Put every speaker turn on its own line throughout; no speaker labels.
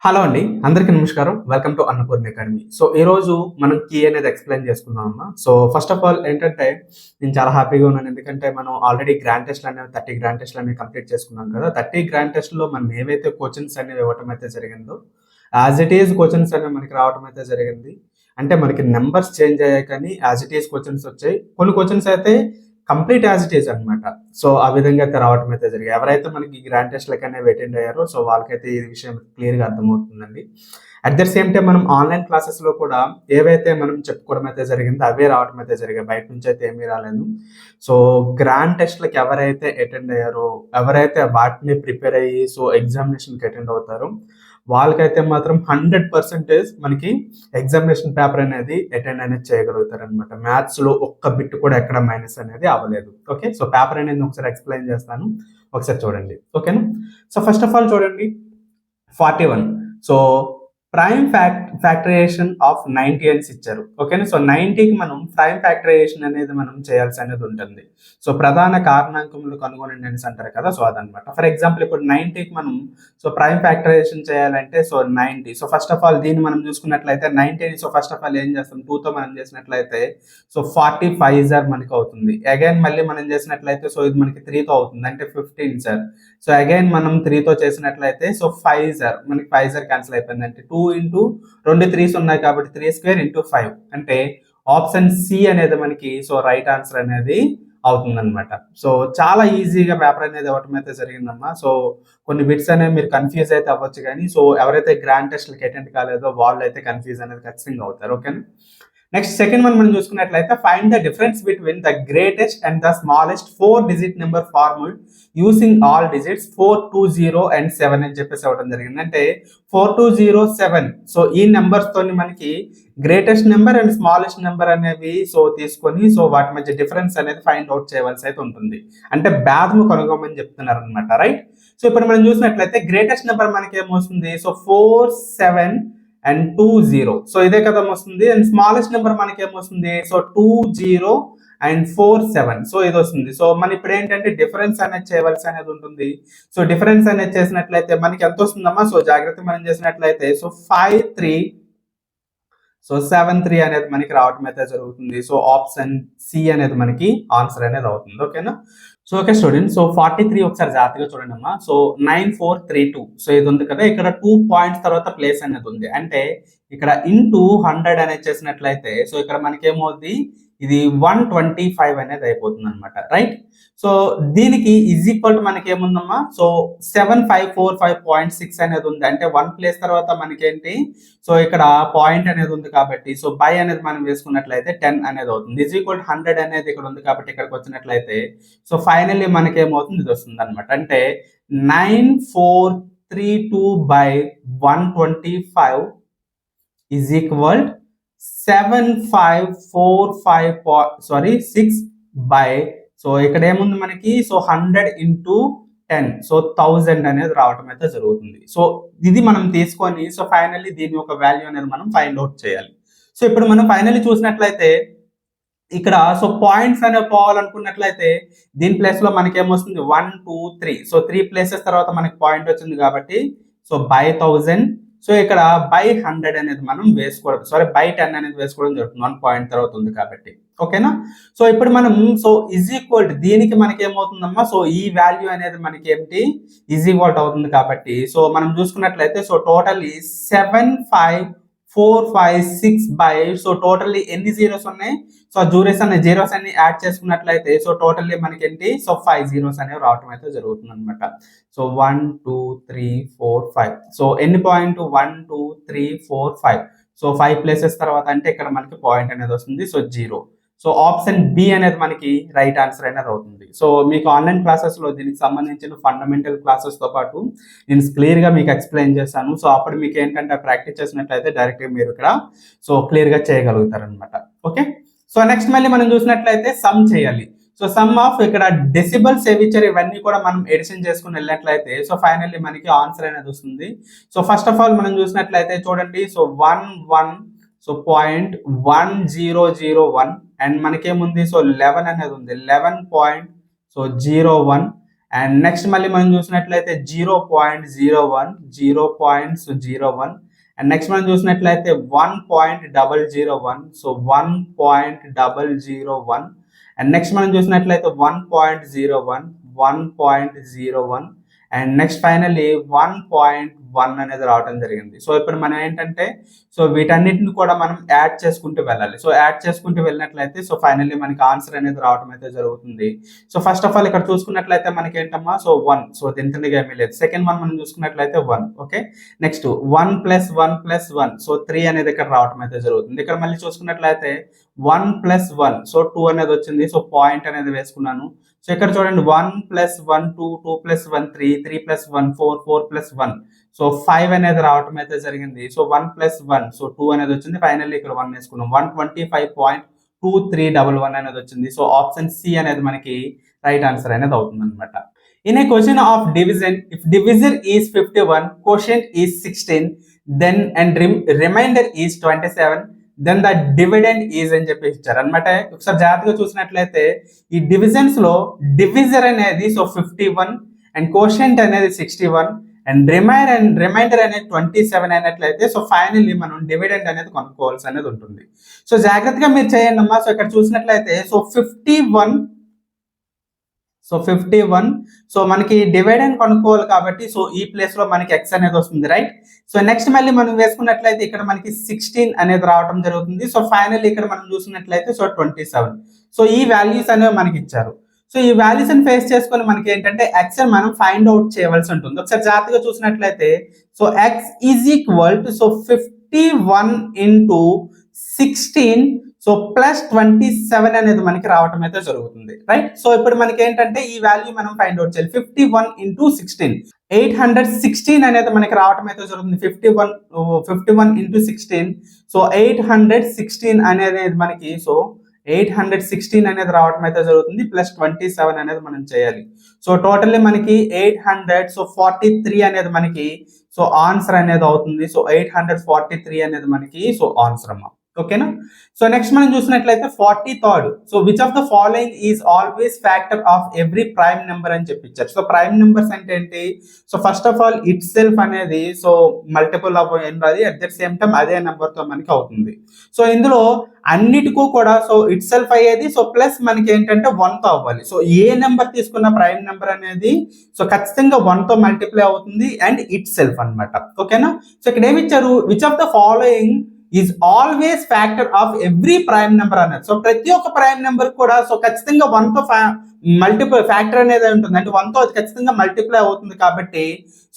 Hello అండి. అందరికీ నమస్కారం. Welcome to Annapurna academy. So, ఈరోజు మనం కీ అనేది ఎక్స్‌ప్లెయిన్ చేసుకుందాం అమ్మా. సో, ఫస్ట్ ఆఫ్ ఆల్ ఏంటంటే, నేను చాలా హ్యాపీగా ఉన్నాను. ఎందుకంటే, మనం ఆల్రెడీ గ్రాండ్ టెస్ట్‌లనేవి 30 గ్రాండ్ టెస్ట్‌లనేవి కంప్లీట్ చేసుకున్నాం కదా! 30 గ్రాండ్ టెస్ట్‌లో మనం ఏవైతే క్వెషన్స్ అనేవి ఇవ్వటం అయితే జరిగిందో, యాస్ ఇట్ ఈజ్ క్వెషన్స్ అనేవి మనకి రావటం అయితే జరిగింది. అంటే మనకి నంబర్స్ చేంజ్ అయ్యాయి కానీ, యాస్ ఇట్ ఈజ్ క్వెషన్స్ వచ్చాయి. కొన్ని క్వెషన్స్ అయితే కంప్లీట్ యాజ్ ఇట్ ఈజ్ అనమాట. సో, ఆ విధంగా అయితే రావటం అయితే జరిగాయి. ఎవరైతే మనకి గ్రాండ్ టెస్ట్‌లకనేవి అటెండ్ అయ్యారో, సో, వాళ్ళకైతే ఈ విషయం క్లియర్‌గా అర్థమవుతుందండి. అట్ ద సేమ్ టైమ్ మనం ఆన్‌లైన్ క్లాసెస్‌లో కూడా ఏవైతే మనం చెప్పుకోవడం అయితే జరిగిందో, అవే రావటం అయితే జరిగాయి. బయట నుంచి అయితే ఏమీ రాలేదు. సో, గ్రాండ్ టెస్ట్‌లకి ఎవరైతే అటెండ్ అయ్యారో, ఎవరైతే వాటిని ప్రిపేర్ అయ్యి, సో, ఎగ్జామినేషన్‌కి అటెండ్ అవుతారో, వాళ్ళకైతే మాత్రం 100% మనకి ఎగ్జామినేషన్ పేపర్ అనేది అటెండ్ అనేది చేయగలుగుతారనమాట. మ్యాథ్స్‌లో ఒక్క బిట్ కూడా ఎక్కడ మైనస్ అనేది అవ్వలేదు. ఓకే. సో, పేపర్ అనేది ఒకసారి ఎక్స్‌ప్లెయిన్ చేస్తాను. ఒకసారి చూడండి. ఓకేనా? సో, ఫస్ట్ ఆఫ్ ఆల్ చూడండి 41. సో, ప్రైమ్ ఫ్యాక్టరైజేషన్ ఆఫ్ 90 అనేసి ఇచ్చారు. ఓకేనా? సో, 90కి మనం ప్రైమ్ ఫ్యాక్టరైజేషన్ అనేది మనం చేయాల్సి అనేది ఉంటుంది. సో, ప్రధాన కారణాంకములు కనుగొనండి అనేసి అంటారు కదా! సో, అదనమాట. ఫర్ ఎగ్జాంపుల్ ఇప్పుడు 90కి మనం ప్రైమ్ ఫ్యాక్టరైజేషన్ చేయాలంటే 90. సో, ఫస్ట్ ఆఫ్ ఆల్ దీన్ని మనం చూసుకున్నట్లయితే 90ని ఫస్ట్ ఆఫ్ ఆల్ ఏం చేస్తాం 2తో మనం చేసినట్లయితే 45 సార్ మనకి అవుతుంది. అగైన్ మళ్ళీ మనం చేసినట్లయితే ఇది మనకి 3తో అవుతుంది. అంటే 15 సార్. సో, అగైన్ మనం 3తో చేసినట్లయితే 5 సార్. మనకి 5 సార్ క్యాన్సిల్ అయిపోయింది. అంటే 2 ఇంటూ 2 3s ఉన్నాయి కాబట్టి 3 స్క్వేర్ ఇంటూ 5 అంటే ఆప్షన్ సి అనేది మనకి రైట్ ఆన్సర్ అనేది అవుతుందన్నమాట. సో, చాలా ఈజీగా పేపర్ అనేది ఇవ్వటం అయితే జరిగిందమ్మా. సో, కొన్ని బిట్స్ అనేవి మీరు కన్‌ఫ్యూజ్ అయితే అవ్వచ్చు గానీ, ఎవరైతే గ్రాండ్ టెస్ట్‌లకి అటెండ్ కాలేదో వాళ్ళైతే కన్‌ఫ్యూజ్ అనేది ఖచ్చితంగా అవుతారు. ఓకేనా? నెక్స్ట్ సెకండ్ వన్ మనం చూసుకున్నట్లయితే find the difference between the greatest and the smallest 4 digit number formula using all digits 4, 2, 0 and 7 అని చెప్పేసి ఇవ్వడం జరిగింది. అంటే 4, 2, 0, 7. సో, ఈ నెంబర్స్ తోని మనకి greatest number and smallest number అనేవి తీసుకొని వాటి మధ్య డిఫరెన్స్ అనేది ఫైండ్ అవుట్ చేయవలసి అయితే ఉంటుంది. అంటే భేదము కనుగొమని చెప్తున్నారు అనమాట. రైట్? సో, ఇప్పుడు మనం చూసినట్లయితే గ్రేటెస్ట్ నెంబర్ మనకి ఏమొస్తుంది 4, 7 అండ్ 2, 0. సో, ఇదే కదా వస్తుంది. అండ్ స్మాలెస్ట్ నెంబర్ మనకి ఏమొస్తుంది 2, 0 అండ్ 4, 7. సో, ఇది వస్తుంది. సో, మనం ఇప్పుడు ఏంటంటే డిఫరెన్స్ అనేది చేయవలసి అనేది ఉంటుంది. సో, డిఫరెన్స్ అనేది చేసినట్లయితే మనకి ఎంత వస్తుందమ్మా జాగ్రత్త మనం చేసినట్లయితే 5, 3 7, 3 అనేది మనకి రావటం అయితే జరుగుతుంది. సో, ఆప్షన్ సి అనేది మనకి ఆన్సర్ అనేది అవుతుంది. ఓకేనా? So, okay student. 43 ఒకసారి జాగ్రత్తగా చూడండి అమ్మా. 9, 4, 3, 2. సో, ఇది ఉంది కదా! ఇక్కడ 2 పాయింట్స్ తర్వాత ప్లేస్ అనేది ఉంది. అంటే ఇక్కడ ఇంటూ 100 అనేది చేసినట్లయితే ఇక్కడ మనకేమవుద్ది ఇది 125 అనేది అయిపోతుంది అనమాట. రైట్? సో, దీనికి ఈజ్ ఈక్వల్ టు మనకి ఏముందమ్మా 7545.6 అనేది ఉంది. అంటే 1 ప్లేస్ తర్వాత మనకేంటి ఇక్కడ పాయింట్ అనేది ఉంది కాబట్టి బై అనేది మనం వేసుకున్నట్లయితే 10 అనేది అవుతుంది. ఈజ్ ఈక్వల్ టు 100 అనేది ఇక్కడ ఉంది కాబట్టి ఇక్కడికి వచ్చినట్లయితే ఫైనల్లీ మనకేమవుతుంది ఇది వస్తుంది అనమాట. అంటే 9432 బై 125 ఈజ్ ఈక్వల్ 6 బై ఇక్కడ ఏముంది మనకి 100 ఇంటూ 10 1000 అనేది రావటం అయితే జరుగుతుంది. సో, ఇది మనం తీసుకొని ఫైనల్లీ దీని యొక్క వాల్యూ అనేది మనం ఫైండ్ అవుట్ చేయాలి. సో, ఇప్పుడు మనం ఫైనల్లీ చూసినట్లయితే ఇక్కడ పాయింట్స్ అనేవి పోవాలనుకున్నట్లయితే దీని ప్లేస్ లో మనకి ఏమొస్తుంది 1, 2, 3. 3 ప్లేసెస్ తర్వాత మనకి పాయింట్ వచ్చింది కాబట్టి బై 1000. ఇక్కడ బై 100 అనేది మనం వేసుకోవడం బై 10 అనేది వేసుకోవడం జరుగుతుంది. 1 పాయింట్ తర్వాత ఉంది కాబట్టి. ఓకేనా? సో, ఇప్పుడు మనం ఈజ్ ఈక్వల్ టు దీనికి మనకి ఏమవుతుందమ్మా ఈ వాల్యూ అనేది మనకి ఏంటి ఈజ్ ఈక్వల్ అవుతుంది కాబట్టి మనం చూసుకున్నట్లయితే టోటల్లీ 7546 బై టోటల్లీ ఎన్ని జీరోస్ ఉన్నాయి జీరోస్ అన్ని యాడ్ చేసుకున్నట్లయితే టోటల్లీ మనకి ఏంటి 5 జీరోస్ అనేవి రావటం అయితే జరుగుతుంది అనమాట. 1, 2, 3, 4, 5. ఎన్ని పాయింట్ 1, 2, 3, 4, 5. 5 ప్లేసెస్ తర్వాత అంటే ఇక్కడ మనకి పాయింట్ అనేది వస్తుంది 0. ఆప్షన్ బి అనేది మనకి రైట్ ఆన్సర్ అనేది అవుతుంది. మీకు ఆన్లైన్ క్లాసెస్ లో దీనికి సంబంధించిన ఫండమెంటల్ క్లాసెస్ తో పాటు నేను క్లియర్ గా మీకు ఎక్స్ప్లెయిన్ చేస్తాను. అప్పుడు మీకు ఏంటంటే ప్రాక్టీస్ చేసినట్లయితే డైరెక్ట్ గా మీరు ఇక్కడ క్లియర్ గా చేయగలుగుతారు అనమాట. ఓకే. నెక్స్ట్ మళ్ళీ మనం చూసినట్లయితే సమ్ చేయాలి. సమ్ ఆఫ్ ఇక్కడ డెసిబల్స్ ఏవి ఇచ్చారు ఇవన్నీ కూడా మనం ఎడిషన్ చేసుకుని వెళ్ళినట్లయితే ఫైనల్లీ మనకి ఆన్సర్ అనేది వస్తుంది. ఫస్ట్ ఆఫ్ ఆల్ మనం చూసినట్లయితే చూడండి 1, 0.1001 అండ్ మనకేముంది 11 అనేది ఉంది 11.01 అండ్ నెక్స్ట్ మళ్ళీ మనం చూసినట్లయితే 0.01 అండ్ నెక్స్ట్ మనం చూసినట్లయితే 1.001 సో 1.001 అండ్ నెక్స్ట్ మనం చూసినట్లయితే 1.01 అండ్ నెక్స్ట్ ఫైనల్లీ 1.1 అనేది రావడం జరిగింది. సో ఇప్పుడు మనం ఏంటంటే సో వీటన్నిటిని కూడా మనం యాడ్ చేసుకుంటూ వెళ్ళాలి. సో యాడ్ చేసుకుంటూ వెళ్ళినట్లయితే సో ఫైనల్లీ మనకి ఆన్సర్ అనేది రావడం అయితే జరుగుతుంది. సో ఫస్ట్ ఆఫ్ ఆల్ ఇక్కడ చూసుకున్నట్లయితే మనకి ఏంటమ్మా సో 1 సో దీంతగా ఏమీ లేదు. సెకండ్ వన్ మనం చూసుకున్నట్లయితే 1 ఓకే. నెక్స్ట్ 1 + 1 + 1 సో 3 అనేది ఇక్కడ రావడం అయితే జరుగుతుంది. ఇక్కడ మళ్ళీ చూసుకున్నట్లయితే 1 + 1 సో 2 అనేది వచ్చింది. సో పాయింట్ అనేది వేసుకున్నాను. సో ఇక్కడ చూడండి 1 + 1 2 2 + 1 3 3 + 1 4 4 + 1 సో 5 అనేది రావడం అయితే జరిగింది. సో 1 + 1 సో 2 అనేది వచ్చింది. ఫైనల్లీ ఇక్కడ 1 వేసుకున్నాం. 125.2311 అనేది వచ్చింది. సో ఆప్షన్ సి అనేది మనకి రైట్ ఆన్సర్ అనేది అవుతుంది అనమాట. In a question of division if divisor is 51 quotient is 16 then and remainder is 27 then the dividend is అని చెప్పి ఇచ్చారు అనమాట. ఒకసారి జాగ్రత్తగా చూసినట్లయితే ఈ డివిజన్స్ లో డివిజర్ అనేది సో 51 అండ్ కోషెంట్ అనేది 61 అండ్ రిమైండర్ అనేది 27 అయినట్లయితే సో ఫైనల్లీ మనం డివిడెండ్ అనేది కొనుక్కోవాల్సి అనేది ఉంటుంది. సో జాగ్రత్తగా మీరు చేయండి అమ్మా. సో ఇక్కడ చూసినట్లయితే సో 51 సో మనకి డివైడెండ్ కొనుక్కోవాలి కాబట్టి సో ఈ ప్లేస్ లో మనకి ఎక్స్ అనేది వస్తుంది రైట్. సో నెక్స్ట్ మళ్ళీ మనం వేసుకున్నట్లయితే ఇక్కడ మనకి 16 అనేది రావడం జరుగుతుంది. సో ఫైనల్ ఇక్కడ మనం చూసినట్లయితే సో 27 సో ఈ వాల్యూస్ అనేవి మనకి ఇచ్చారు. సో ఈ వాల్యూస్ ని ఫేస్ చేసుకొని మనకి ఏంటంటే ఎక్స్ అని మనం ఫైండ్ అవుట్ చేయవలసి ఉంటుంది. ఒకసారి జాగ్రత్తగా చూసినట్లయితే so X is equal to so 51 × 16 so +27 అనేది మనకి రావటం అయితే జరుగుతుంది రైట్. సో ఇప్పుడు మనకి ఏంటంటే ఈ వాల్యూ మనం ఫైండ్ అవుట్ చేయాలి. 51 × 16 816 అనేది మనకి రావటం అయితే జరుగుతుంది. 51 × 16 సో 816 అనేది మనకి సో 816 అనేది రావటం అయితే జరుగుతుంది. +27 అనేది మనం చేయాలి. సో టోటల్లీ మనకి 800 సో 43 అనేది మనకి సో ఆన్సర్ అనేది అవుతుంది. సో 843 అనేది మనకి సో ఆన్సర్ అమ్మా ఓకేనా. సో నెక్స్ట్ మనం చూసినట్లయితే 43rd so which of the following is always factor of every prime number అని చెప్పించారు. సో ప్రైమ్ నెంబర్స్ అంటే ఏంటి? So first of all it self అనేది సో మల్టిపుల్ ఆఫ్ అది అట్ ద సేమ్ టైం అదే number తో మనకి అవుతుంది. సో ఇందులో అన్నిటికీ కూడా సో ఇట్ సెల్ఫ్ అయ్యేది సో ప్లస్ మనకి ఏంటంటే 1 తో అవ్వాలి. సో ఏ నెంబర్ తీసుకున్న ప్రైమ్ నెంబర్ అనేది సో ఖచ్చితంగా 1 తో మల్టిప్లై అవుతుంది అండ్ ఇట్ సెల్ఫ్ అన్నమాట ఓకేనా. సో ఇక్కడ ఏమి ఇచ్చారు? Which of the following is always factor of every prime number అన్నది. సో ప్రతి ఒక్క ప్రైమ్ నెంబర్ కూడా సో ఖచ్చితంగా 1 తో మల్టిపుల్ ఫ్యాక్టర్ అనేది ఉంటుంది అంటే 1 తో అది ఖచ్చితంగా మల్టిప్లై అవుతుంది కాబట్టి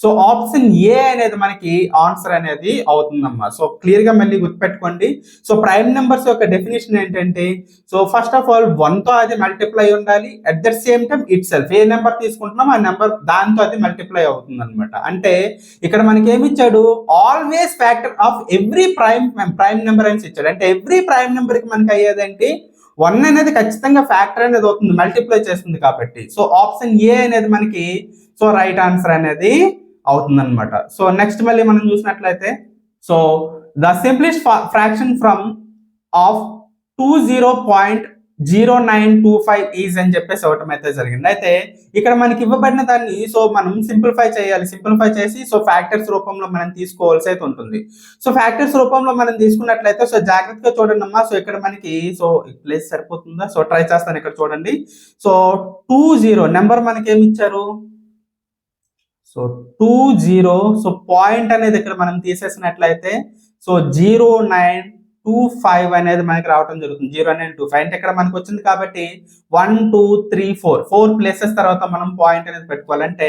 సో ఆప్షన్ ఏ అనేది మనకి ఆన్సర్ అనేది అవుతుందమ్మా. సో క్లియర్ గా మళ్ళీ గుర్తుపెట్టుకోండి. సో ప్రైమ్ నెంబర్స్ యొక్క డెఫినేషన్ ఏంటంటే సో ఫస్ట్ ఆఫ్ ఆల్ 1 తో అది మల్టిప్లై ఉండాలి at the same time it self A number తీసుకుంటున్నాం ఆ నెంబర్ దాంతో అది మల్టిప్లై అవుతుంది అనమాట. అంటే ఇక్కడ మనకి ఏమి ఇచ్చాడు? Always factor of every prime number అని ఇచ్చాడు. అంటే ఎవ్రీ ప్రైమ్ నెంబర్ కి మనకి అయ్యేదంటే 1 అనేది ఖచ్చితంగా ఫ్యాక్టర్ అనేది అవుతుంది మల్టిప్లై చేస్తుంది కాబట్టి సో ఆప్షన్ ఏ అనేది మనకి సో రైట్ ఆన్సర్ అనేది అవుతుంది అనమాట. సో నెక్స్ట్ మళ్ళీ మనం చూసినట్లయితే so the simplest fraction from of 20.0925 is అని చెప్పేసి అవటం అయితే జరిగింది. అయితే ఇక్కడ మనకి ఇవ్వబడిన దాన్ని సో మనం సింప్లిఫై చేయాలి. సింప్లిఫై చేసి సో ఫ్యాక్టర్స్ రూపంలో మనం తీసుకోవాల్సి అయితే ఉంటుంది. సో ఫ్యాక్టర్స్ రూపంలో మనం తీసుకున్నట్లయితే సో జాగ్రత్తగా చూడండి అమ్మా. సో ఇక్కడ మనకి సో ప్లేస్ సరిపోతుందా? సో ట్రై చేస్తాను. ఇక్కడ చూడండి. సో 20 నెంబర్ మనకి ఏమి ఇచ్చారు? సో 20 సో పాయింట్ అనేది ఇక్కడ మనం తీసేసినట్లయితే సో 0925 అనేది మనకి రావడం జరుగుతుంది. 0925 అంటే ఇక్కడ మనకు వచ్చింది కాబట్టి 1 2 3 4 ప్లేసెస్ తర్వాత మనం పాయింట్ అనేది పెట్టుకోవాలంటే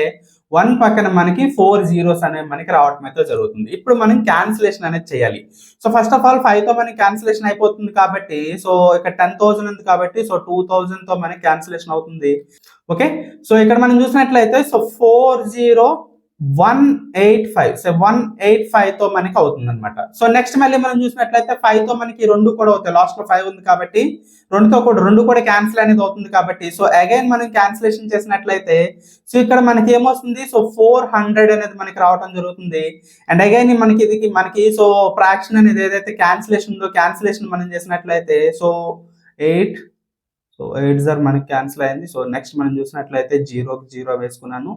1 పక్కన మనకి 4 zeros అనేవి మనకి రావడం అయితే జరుగుతుంది. ఇప్పుడు మనం క్యాన్సిలేషన్ అనేది చేయాలి. సో ఫస్ట్ ఆఫ్ ఆల్ 5 తో మనకి క్యాన్సిలేషన్ అయిపోతుంది కాబట్టి సో ఇక్కడ 10,000 ఉంది కాబట్టి సో 2000 తో మనకి క్యాన్సిలేషన్ అవుతుంది ఓకే. సో ఇక్కడ మనం చూసినట్లయితే సో 40185 సో 185 తో మనకి అవుతుంది అనమాట. సో నెక్స్ట్ మళ్ళీ మనం చూసినట్లయితే 5 తో మనకి 2 కూడా అవుతాయి. లాస్ట్ లో 5 ఉంది కాబట్టి 2 కూడా క్యాన్సిల్ అనేది అవుతుంది కాబట్టి సో అగైన్ మనం క్యాన్సిలేషన్ చేసినట్లయితే సో ఇక్కడ మనకి ఏమొస్తుంది? సో 400 అనేది మనకి రావడం జరుగుతుంది. అండ్ అగైన్ మనకి సో ఫ్రాక్షన్ అనేది ఏదైతే క్యాన్సిలేషన్ ఉందో క్యాన్సిలేషన్ మనం చేసినట్లయితే సో 8 సో 8 సార్ మనకి క్యాన్సిల్ అయింది. సో నెక్స్ట్ మనం చూసినట్లయితే 0కి 0 వేసుకున్నాను.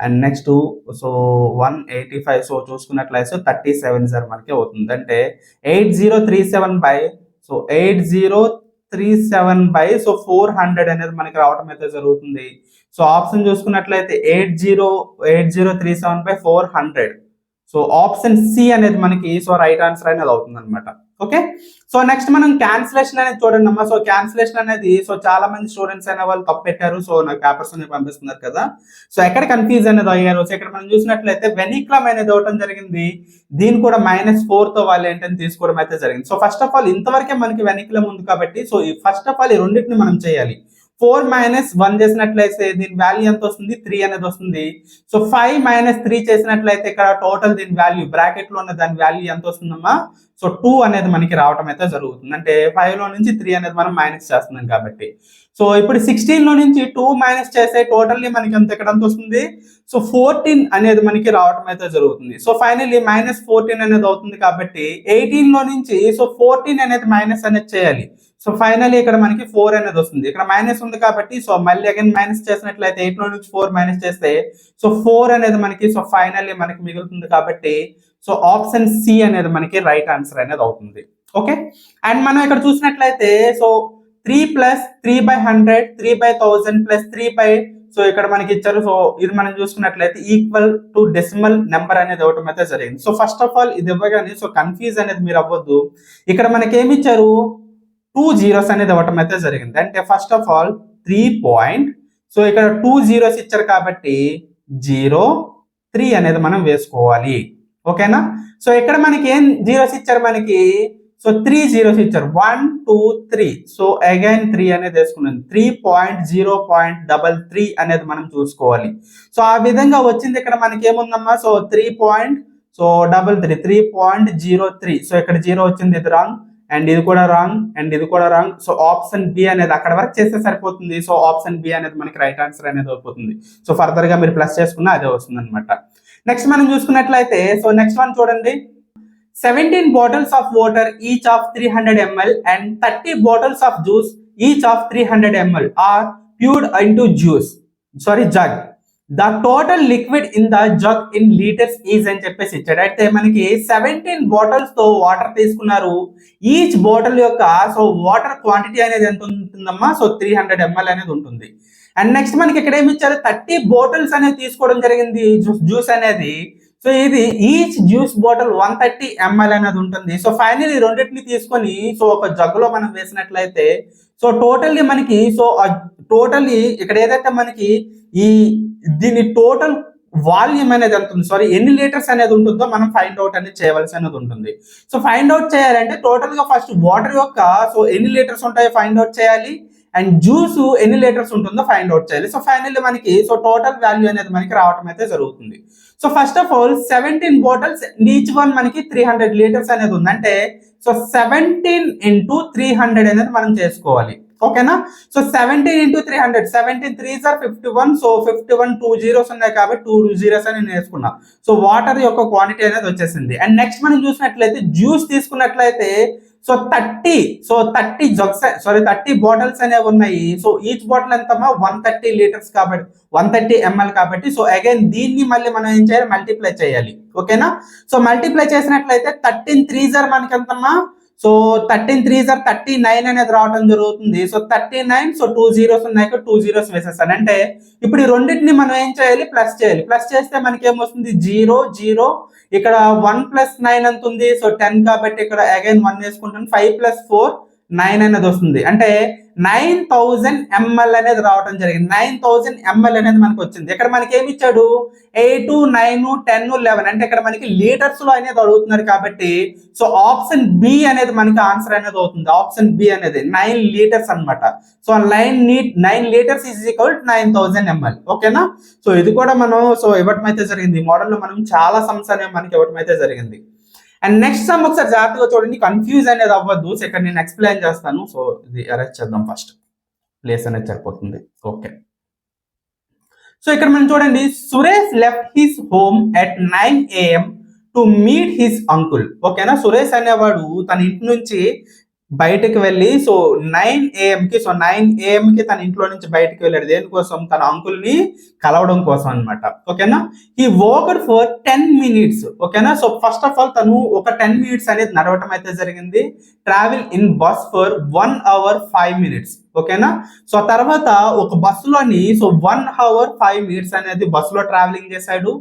అండ్ నెక్స్ట్ సో 185 సో చూసుకున్నట్లయితే 37 సార్ మనకి అవుతుంది. అంటే 8037 బై సో 8037 బై సో 400 అనేది మనకి రావడం అయితే జరుగుతుంది. సో ఆప్షన్ చూసుకున్నట్లయితే 8037 బై 400. సో ఆప్షన్ సి అనేది మనకి సో రైట్ ఆన్సర్ అనేది అవుతుంది అనమాట. ఓకే, సో నెక్స్ట్ మనం క్యాన్సిలేషన్ అనేది చూడండి అమ్మా. సో క్యాన్సిలేషన్ అనేది సో చాలా మంది స్టూడెంట్స్ అయిన వాళ్ళు తప్పు పెట్టారు. సో నాకు పేపర్స్ అనేవి పంపిస్తున్నారు కదా, సో ఎక్కడ కన్ఫ్యూజ్ అనేది అయ్యారు. సో ఇక్కడ మనం చూసినట్లయితే వెనిక్లమ్ అనేది ఇవ్వడం జరిగింది, దీన్ని కూడా -4 తో వాళ్ళు ఏంటని తీసుకోవడం అయితే జరిగింది. సో ఫస్ట్ ఆఫ్ ఆల్ ఇంతవరకే మనకి వెనిక్లమ్ ఉంది కాబట్టి సో ఫస్ట్ ఆఫ్ ఆల్ ఈ రెండింటిని మనం చేయాలి. 4 - 1 చేసినట్లయితే దీని వాల్యూ ఎంత వస్తుంది, 3 అనేది వస్తుంది. సో 5 - 3 చేసినట్లయితే ఇక్కడ టోటల్ దీని వాల్యూ బ్రాకెట్ లో ఉన్న దాని వాల్యూ ఎంత వస్తుందమ్మా, సో 2 అనేది మనకి రావడం అయితే జరుగుతుంది. అంటే 5 లో నుంచి 3 అనేది మనం మైనస్ చేస్తున్నాం కాబట్టి. సో ఇప్పుడు 16 లో నుంచి 2 మైనస్ చేస్తే టోటల్లీ మనకి ఎంత ఇక్కడ ఎంత వస్తుంది, సో 14 అనేది మనకి రావడం అయితే జరుగుతుంది. సో ఫైనల్లీ -14 అనేది అవుతుంది కాబట్టి 18 లో నుంచి సో 14 అనేది మైనస్ అనేది చేయాలి. సో ఫైనల్లీ ఇక్కడ మనకి 4 అనేది వస్తుంది. ఇక్కడ మైనస్ ఉంది కాబట్టి సో మళ్ళీ అగైన్ మైనస్ చేసినట్లయితే 8 లో నుంచి 4 మైనస్ చేస్తే సో 4 అనేది మనకి సో ఫైనల్లీ మనకి మిగులుతుంది కాబట్టి సో ఆప్షన్ సి అనేది మనకి రైట్ ఆన్సర్ అనేది అవుతుంది. ఓకే, అండ్ మనం ఇక్కడ చూసినట్లయితే సో 3 + 3/100 3/1000 + 3 సో ఇక్కడ మనకి ఇచ్చారు. సో ఇది మనం చూసుకున్నట్లయితే ఈక్వల్ టు డెసిమల్ నెంబర్ అనేది ఇవ్వడం అయితే జరిగింది. సో ఫస్ట్ ఆఫ్ ఆల్ ఇది ఇవ్వగానే సో కన్ఫ్యూజ్ అనేది మీరు అవ్వద్దు. ఇక్కడ మనకి ఏమి ఇచ్చారు, 2 zeros అనేది ఇవ్వటం అయితే జరిగింది. అంటే first of all 3 point so ఇక్కడ 2 zeros ఇచ్చారు కాబట్టి 0 3 అనేది మనం వేసుకోవాలి. ఓకేనా, సో ఇక్కడ మనకి ఏం జీరోస్ ఇచ్చారు, మనకి సో 3 zeros ఇచ్చారు, 1 2 3. సో అగైన్ 3 అనేది వేసుకున్నాను. 3.0.33 అనేది మనం చూసుకోవాలి. సో ఆ విధంగా వచ్చింది. ఇక్కడ మనకి ఏముందమ్మా, సో 3.33 సో ఇక్కడ 0 వచ్చింది, ఇది రాంగ్, అండ్ ఇది కూడా రాంగ్, అండ్ ఇది కూడా రాంగ్. సో ఆప్షన్ బి అనేది అక్కడ వరకు చేస్తే సరిపోతుంది. సో ఆప్షన్ బి అనేది మనకి రైట్ ఆన్సర్ అనేది అయిపోతుంది. సో ఫర్దర్ గా మీరు ప్లస్ చేసుకున్నా అదే వస్తుంది అనమాట. నెక్స్ట్ మనం చూసుకున్నట్లయితే సో నెక్స్ట్ వన్ చూడండి, 17 bottles of water each of 300 ml and 30 bottles of juice each of 300 ml are poured into jug. The total liquid in the jug in liters is అని చెప్పేసి ఇచ్చాడు. అయితే మనకి 17 బాటిల్స్ తో water తీసుకున్నారు. Each bottle యొక్క so water quantity అనేది ఎంత ఉంటుందమ్మా, సో 300 ml అనేది ఉంటుంది. అండ్ నెక్స్ట్ మనకి ఇక్కడ ఏమి ఇచ్చారు, 30 బాటిల్స్ అనేది తీసుకోవడం జరిగింది జ్యూస్ అనేది. సో ఇది ఈచ్ జ్యూస్ బాటిల్ 130 ml అనేది ఉంటుంది. సో ఫైనల్ ఈ రెండింటిని తీసుకొని సో ఒక జగ్గులో మనం వేసినట్లయితే సో టోటల్లీ మనకి సో టోటల్లీ ఇక్కడ ఏదైతే మనకి ఈ దీని టోటల్ వాల్యూమ్ అనేది ఎంత ఉంది, సారీ ఎన్ని లీటర్స్ అనేది ఉంటుందో మనం ఫైండ్ అవుట్ అనేది చేయవలసి అనేది ఉంటుంది. సో ఫైండ్ అవుట్ చేయాలంటే టోటల్ గా ఫస్ట్ వాటర్ యొక్క సో ఎన్ని లీటర్స్ ఉంటాయో ఫైండ్ అవుట్ చేయాలి, అండ్ జ్యూస్ ఎన్ని లీటర్స్ ఉంటుందో ఫైండ్ అవుట్ చేయాలి. సో ఫైనల్లీ మనకి సో టోటల్ వాల్యూ అనేది మనకి రావడం అయితే జరుగుతుంది. So first of all 17 bottles each one మనకి 300 లీటర్స్ అనేది ఉంది. అంటే సో 17 × 300 అనేది మనం చేసుకోవాలి. ఓకేనా, so 17 × 300, 17 3s are 51. So 51 2 zeros ఉన్నాయి కాబట్టి 2 zeros అని నేను వేసుకున్నా. సో వాటర్ యొక్క క్వాంటిటీ అనేది వచ్చేసింది. అండ్ నెక్స్ట్ మనం చూసినట్లయితే జ్యూస్ తీసుకున్నట్లయితే సో 30 బాటిల్స్ అనేవి ఉన్నాయి. సో ఈచ్ బాటిల్ ఎంతమ్మా, 130 లీటర్స్ కాబట్టి 130 ml కాబట్టి సో అగైన్ దీన్ని మళ్ళీ మనం ఏం చేయాలి, మల్టిప్లై చేయాలి. ఓకేనా, సో మల్టిప్లై చేసినట్లయితే 13 3s are మనకి ఎంతమ్మా, సో 13 3s are 39 అనేది రావడం జరుగుతుంది. సో 39, సో 2 zeros ఉన్నాయి, 2 zeros వేసేస్తాను. అంటే ఇప్పుడు ఈ రెండింటిని మనం ఏం చేయాలి, ప్లస్ చేయాలి. ప్లస్ చేస్తే మనకి ఏమొస్తుంది, 0 0. ఇక్కడ 1 + 9 ఎంత ఉంది, సో 10 కాబట్టి ఇక్కడ అగైన్ 1 వేసుకుంటాను. 5 + 4 9 అనేది వస్తుంది. అంటే 9000 ml అనేది రావడం జరిగింది. 9000 ml అనేది మనకు వచ్చింది. ఇక్కడ మనకి ఏమి ఇచ్చాడు, 8 9 10 11. అంటే ఇక్కడ మనకి లీటర్స్ లో అనేది అడుగుతున్నారు కాబట్టి సో ఆప్షన్ బి అనేది మనకి ఆన్సర్ అనేది అవుతుంది. ఆప్షన్ బి అనేది 9 లీటర్స్ అనమాట. So 9 litres is equal 9000 ml. ఓకేనా, సో ఇది కూడా మనం సో ఇవ్వటం అయితే జరిగింది. మోడల్ లో మనం చాలా సమ్స్ అనేవి మనకి ఇవ్వటం అయితే జరిగింది. అండ్ నెక్స్ట్ సమ్ ఒకసారి జాగ్రత్తగా చూడండి, కన్ఫ్యూజ్ అనేది అవ్వద్దు. సో ఇక్కడ నేను ఎక్స్ప్లెయిన్ చేస్తాను. సో ఇది అరెస్ట్ చేద్దాం, ఫస్ట్ ప్లేస్ అనేది సరిపోతుంది. ఓకే, సో ఇక్కడ మనం చూడండి, Suresh left his home at 9 AM to meet his uncle. ఓకేనా, సురేష్ అనేవాడు తన ఇంటి నుంచి బయటకు వెళ్ళి సో 9 AM కి, సో 9 AM కి తన ఇంట్లో నుంచి బయటకు వెళ్ళాడు. దేనికోసం? తన అంకుల్ ని కలవడం కోసం అన్నమాట. ఓకేనా? ఈ వాక్డ్ ఫర్ 10 minutes. ఓకేనా? సో ఫస్ట్ ఆఫ్ ఆల్ తను ఒక 10 minutes అనేది నడవటం అయితే జరిగింది. Travel in bus for 1 hour 5 minutes. ఓకేనా? సో తర్వాత ఒక బస్సులోని సో 1 hour 5 minutes అనేది బస్సులో ట్రావెలింగ్ చేశాడు.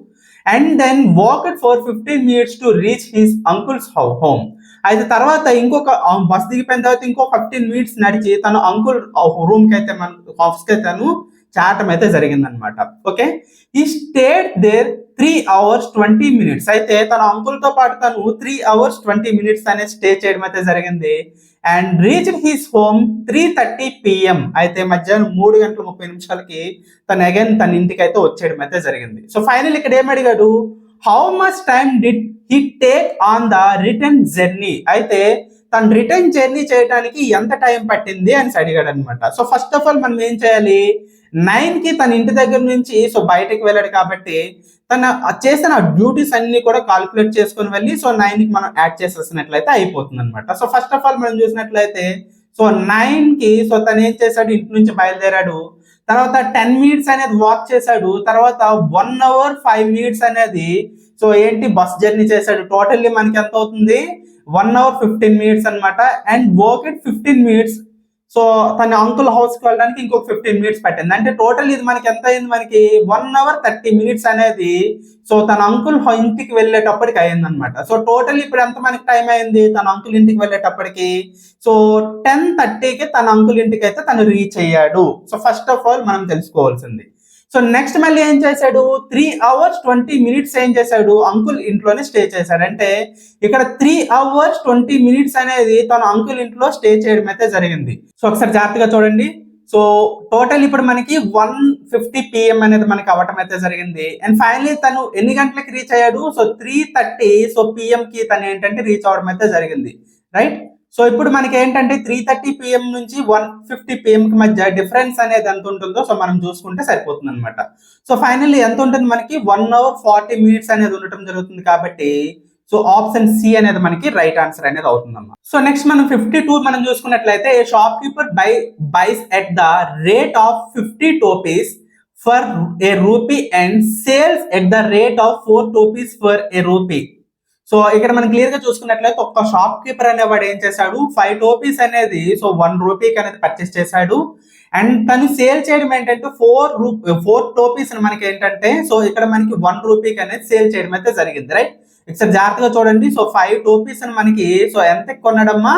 And then walked for 15 minutes to reach his uncle's home. అయితే తర్వాత ఇంకొక బస్ దిగిపోయిన తర్వాత ఇంకో 15 minutes నడిచి తన అంకుల్ రూమ్ కి అయితే ఆఫీస్ కి అయితే తను చాటం అయితే జరిగిందనమాట. ఓకే, ఈ స్టేట్ దేర్ 3 hours 20 minutes. అయితే తన అంకుల్ తో పాటు తను 3 hours 20 minutes అనేది స్టే చేయడం అయితే జరిగింది. And reach his home 3:30 PM. అయితే మధ్యాహ్నం 3:30 తను అగైన్ తన ఇంటికి అయితే వచ్చేయడం అయితే జరిగింది. సో ఫైనల్ ఇక్కడ ఏం అడిగాడు? How much time did he take on the return journey. అయితే తను రిటర్న్ జర్నీ చేయడానికి ఎంత టైం పట్టింది అని అడిగాడు అనమాట. సో ఫస్ట్ ఆఫ్ ఆల్ మనం ఏం చేయాలి? 9 కి తన ఇంటి దగ్గర నుంచి సో బయటకు వెళ్ళాడు కాబట్టి తన చేసిన డ్యూటీస్ అన్ని కూడా కాల్కులేట్ చేసుకుని వెళ్ళి సో 9 కి మనం యాడ్ చేసేసినట్లయితే అయిపోతుంది అనమాట. సో ఫస్ట్ ఆఫ్ ఆల్ మనం చూసినట్లయితే సో 9 కి సో తను ఏం చేశాడు? ఇంటి నుంచి బయలుదేరాడు. తర్వాత 10 minutes అనేది వాక్ చేశాడు. తర్వాత 1 hour 5 minutes అనేది సో ఏంటి బస్ జర్నీ చేశాడు. టోటల్లీ మనకి ఎంత అవుతుంది? 1 hour 15 minutes అనమాట. And walk 15 minutes. సో తన అంకుల్ హౌస్ కి వెళ్ళడానికి ఇంకొక 15 minutes పట్టింది. అంటే టోటల్ ఇది మనకి ఎంత అయింది? మనకి 1 hour 30 minutes అనేది సో తన అంకుల్ ఇంటికి వెళ్ళేటప్పటికి అయింది అనమాట. సో టోటల్ ఇప్పుడు ఎంత మనకి టైం అయింది తన అంకుల్ ఇంటికి వెళ్ళేటప్పటికి? సో 10:30కి తన అంకుల్ ఇంటికి అయితే తను రీచ్ అయ్యాడు. సో ఫస్ట్ ఆఫ్ ఆల్ మనం తెలుసుకోవాల్సింది. సో నెక్స్ట్ మళ్ళీ ఏం చేశాడు? 3 hours 20 minutes ఏం చేశాడు? అంకుల్ ఇంట్లోనే స్టే చేశాడు. అంటే ఇక్కడ 3 hours 20 minutes అనేది తన అంకుల్ ఇంట్లో స్టే చేయడం అయితే జరిగింది. సో ఒకసారి జాగ్రత్తగా చూడండి. సో టోటల్ ఇప్పుడు మనకి 1:50 PM అనేది మనకి అవ్వటం అయితే జరిగింది. అండ్ ఫైనలీ తను ఎన్ని గంటలకు రీచ్ అయ్యాడు? సో 3:30 సో PM కి తను ఏంటంటే రీచ్ అవ్వడం అయితే జరిగింది. రైట్? సో ఇప్పుడు మనకి ఏంటంటే 3:30 PM నుంచి 1:50 PM కి మధ్య డిఫరెన్స్ అనేది ఎంత ఉంటుందో సో మనం చూసుకుంటే సరిపోతుంది అనమాట. సో ఫైనల్లీ ఎంత ఉంటుంది మనకి? 1 hour 40 minutes అనేది ఉండటం జరుగుతుంది కాబట్టి సో ఆప్షన్ సి అనేది మనకి రైట్ ఆన్సర్ అనేది అవుతుందమ్మా. సో నెక్స్ట్ మనం 52 మనం చూసుకున్నట్లయితే shopkeeper buys at the rate of 50 rupees for a rupee and sells at the rate of 4 rupees for a rupee. So ఇక్కడ మనం క్లియర్ గా చూసుకున్నట్లయితే ఒక షాప్ కీపర్ అనేవాడు ఏం చేశాడు? 5 rupees అనేది సో 1 rupee అనేది పర్చేస్ చేశాడు. అండ్ తను సేల్ చేయడం ఏంటంటే 4 rupees మనకి ఏంటంటే సో ఇక్కడ మనకి 1 rupee అనేది సేల్ చేయడం అయితే జరిగింది. రైట్? ఇక్కడ జాగ్రత్తగా చూడండి. సో 5 rupees అని మనకి సో ఎంత కొనడమ్మా?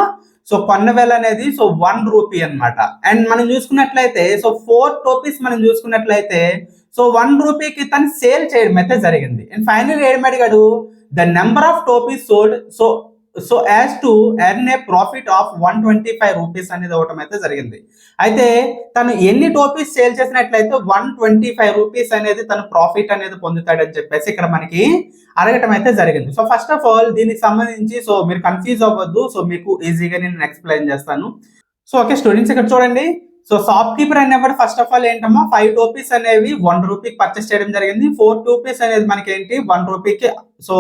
సో కొన్న వేల అనేది సో 1 rupee అనమాట. అండ్ మనం చూసుకున్నట్లయితే సో 4 rupees మనం చూసుకున్నట్లయితే సో 1 rupee కి తను సేల్ చేయడం అయితే జరిగింది. అండ్ ఫైనల్ ఏం అడిగాడు? The number of topis sold so as to earn a profit of 125 rupees అనేది అవటం అయితే జరిగింది. అయితే తను ఎన్ని టోపీస్ సేల్ చేసినట్లయితే 125 rupees అనేది తను ప్రాఫిట్ అనేది పొందుతాడని చెప్పేసి ఇక్కడ మనకి అడగటం అయితే జరిగింది. సో ఫస్ట్ ఆఫ్ ఆల్ దీనికి సంబంధించి సో మీరు కన్ఫ్యూజ్ అవ్వద్దు. సో మీకు ఈజీగా నేను ఎక్స్ప్లెయిన్ చేస్తాను. సో ఓకే స్టూడెంట్స్, ఇక్కడ చూడండి. సో షాప్ కీపర్ అనేవాడు ఫస్ట్ ఆఫ్ ఆల్ ఏంటమ్మా 5 rupees అనేవి 1 rupee పర్చేస్ చేయడం జరిగింది. 4 rupees అనేది మనకి ఏంటి 1 rupee కి సో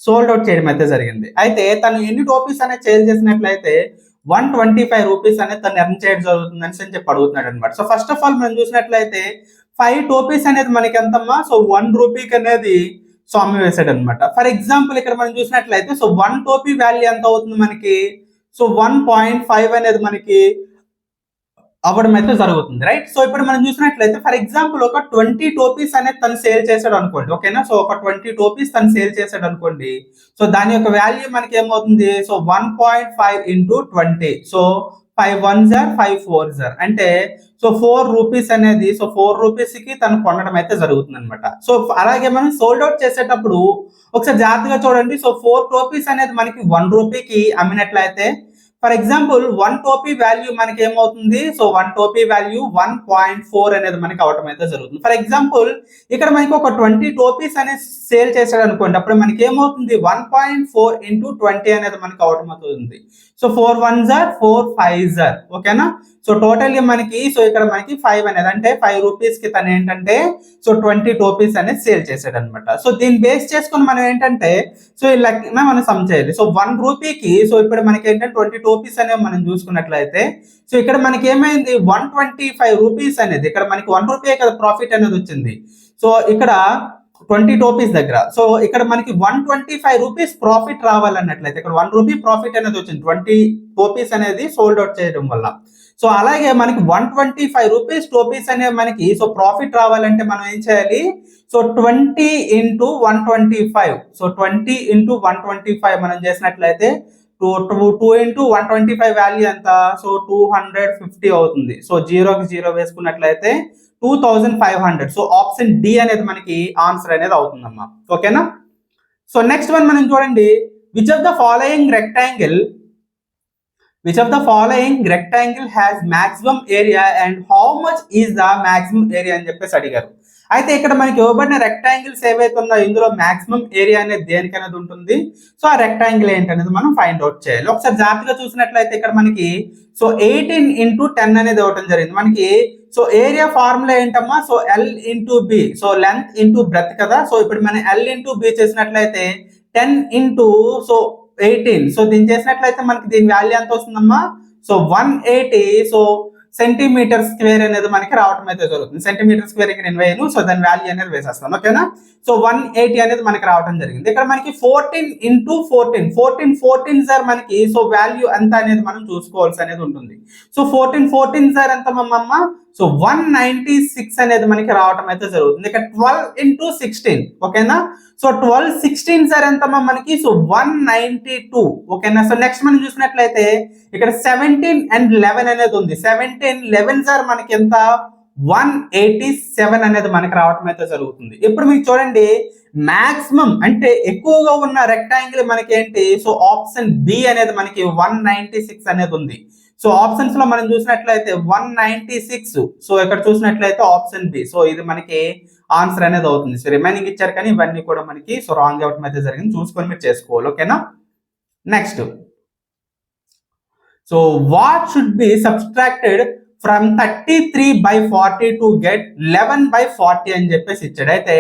సోల్డ్ అవుట్ చేయడం అయితే జరిగింది. అయితే తను ఎన్ని టోపీస్ అనేది సేల్ చేసినట్లయితే 125 rupees అనేది తను ఎర్న్ చేయడం జరుగుతుంది అని చెప్పి అడుగుతున్నాడు అనమాట. సో ఫస్ట్ ఆఫ్ ఆల్ మనం చూసినట్లయితే 5 rupees అనేది మనకి ఎంతమ్మా? సో 1 rupee అనేది సో అమ్మి వేసాడు అనమాట. ఫర్ ఎగ్జాంపుల్ ఇక్కడ మనం చూసినట్లయితే సో 1 rupee వాల్యూ ఎంత అవుతుంది మనకి? సో 1.5 అనేది మనకి అవ్వడం అయితే జరుగుతుంది. రైట్? సో ఇప్పుడు మనం చూసినట్లయితే ఫర్ ఎగ్జాంపుల్ ఒక 20 rupees అనేది తను సేల్ చేశాడు అనుకోండి. ఓకేనా? సో ఒక 20 rupees తను సేల్ చేశాడు అనుకోండి. సో దాని యొక్క వాల్యూ మనకి ఏమవుతుంది? So 1.5 into 20. So 5 1s are 5 4s are అంటే సో 4 rupees అనేది సో 4 rupees కి తను కొనడం అయితే జరుగుతుంది అనమాట. సో అలాగే మనం సోల్డ్ అవుట్ చేసేటప్పుడు ఒకసారి జాగ్రత్తగా చూడండి. సో 4 rupees అనేది మనకి 1 rupee కి అమ్మినట్లయితే ఫర్ ఎగ్జాంపుల్ 1 rupee వాల్యూ మనకి ఏమవుతుంది? సో 1 rupee వాల్యూ 1.4 అనేది మనకి అవటం అయితే జరుగుతుంది. ఫర్ ఎగ్జాంపుల్ ఇక్కడ మనకి ఒక 20 rupees అనేది సేల్ చేశాడు అనుకోండి. అప్పుడు మనకి ఏమవుతుంది? 1.4 into 20 అనేది మనకి అవటం అవుతుంది. So 4 1s are 4 5s are. ఓకేనా? సో టోటల్లీ మనకి సో ఇక్కడ మనకి 5 అనేది అంటే 5 rupees కి తను ఏంటంటే సో 20 rupees అనేది సేల్ చేశాడు అనమాట. సో దీన్ని బేస్ చేసుకుని మనం ఏంటంటే సో ఈ లెక్క మనం సమ్ చేయాలి. సో 1 rupee కి సో ఇప్పుడు మనకి ఏంటంటే 20 రూపీస్ అనేవి మనం చూసుకున్నట్లయితే సో ఇక్కడ మనకి ఏమైంది 125 రూపీస్ అనేది, ఇక్కడ మనకి 1 రూపీ కదా ప్రాఫిట్ అనేది వచ్చింది. సో ఇక్కడ 20 రూపీస్ దగ్గర, సో ఇక్కడ మనకి 125 రూపీస్ ప్రాఫిట్ రావాలన్నట్లయితే ఇక్కడ 1 రూపీ ప్రాఫిట్ అనేది వచ్చింది 20 రూపీస్ అనేది సోల్డ్ అవుట్ చేయడం వల్ల. సో అలాగే మనకి 125 రూపీస్ టోపీస్ అనేవి మనకి సో ప్రాఫిట్ రావాలంటే మనం ఏం చేయాలి, సో 20 ఇంటూ 125, సో 20 ఇంటూ 125 మనం చేసినట్లయితే 2 ఇంటూ 125 వాల్యూ ఎంత, సో 250 అవుతుంది. సో జీరోకి జీరో వేసుకున్నట్లయితే 2500. సో ఆప్షన్ డి అనేది మనకి ఆన్సర్ అనేది అవుతుందమ్మా. ఓకేనా. సో నెక్స్ట్ వన్ మనం చూడండి, which of the following rectangle has maximum area and how much is the maximum area అని చెప్పేసి అడిగారు. అయితే ఇక్కడ మనకి ఇవ్వబడిన రెక్టాంగిల్స్ ఏవైతే ఉన్నాయో ఇందులో మాక్సిమం ఏరియా అనేది దేనికనేది ఉంటుంది. సో ఆ రెక్టాంగిల్ ఏంటనేది మనం ఫైండ్ అవుట్ చేయాలి. ఒకసారి జాగ్రత్తగా చూసినట్లయితే ఇక్కడ మనకి సో 18 ఇంటూ 10 అనేది ఇవ్వడం జరిగింది మనకి. సో ఏరియా ఫార్ములా ఏంటమ్మా, so L into B, so length into breadth కదా. సో ఇప్పుడు మనం ఎల్ ఇంటూ బి చేసినట్లయితే 10 ఇంటూ సో 18, సో దీన్ని చేసినట్లయితే మనకి దీని వాల్యూ ఎంత వస్తుందమ్మా, సో 180 సో సెంటీమీటర్ స్క్వేర్ అనేది మనకి రావడం అయితే జరుగుతుంది. సెంటీమీటర్ స్క్వేర్ ఇక్కడ నేను వేయను, సో దాని వాల్యూ అనేది వేసేస్తాను. ఓకేనా. సో 180 అనేది మనకి రావడం జరిగింది. ఇక్కడ మనకి 14 ఇంటూ 14 సార్ మనకి సో వాల్యూ ఎంత అనేది మనం చూసుకోవాల్సి అనేది ఉంటుంది. సో 14 సార్ ఎంత మమ్మ, సో 196 అనేది మనకి రావడం అయితే జరుగుతుంది. ఇక్కడ 12 ఇంటూ 16, ఓకేనా. సో 12 16 సార్ ఎంత మనకి, సో 192, ఓకేనా. సో నెక్స్ట్ మనం చూసినట్లయితే ఇక్కడ 17 అండ్ 11 అనేది ఉంది. 17 11 సార్ మనకి ఎంత, 187 అనేది మనకి రావడం అయితే జరుగుతుంది. ఇప్పుడు మీకు చూడండి మాక్సిమం అంటే ఎక్కువగా ఉన్న రెక్టాంగిల్ మనకి ఏంటి, సో ఆప్షన్ బి అనేది మనకి 196 అనేది ఉంది. సో ఆప్షన్స్ లో మనం చూసినట్లయితే 196, సో ఇక్కడ చూసినట్లయితే ఆప్షన్ బి, సో ఇది మనకి ఆన్సర్ అనేది అవుతుంది. సో రిమైనింగ్ ఇచ్చారు కానీ ఇవన్నీ కూడా మనకి సో రాంగ్ అవటం అయితే జరిగింది, చూసుకొని మీరు చేసుకోవాలి. ఓకేనా. Next, so what should be subtracted from 33/40 to get 11/40 అని చెప్పేసి ఇచ్చాడు. అయితే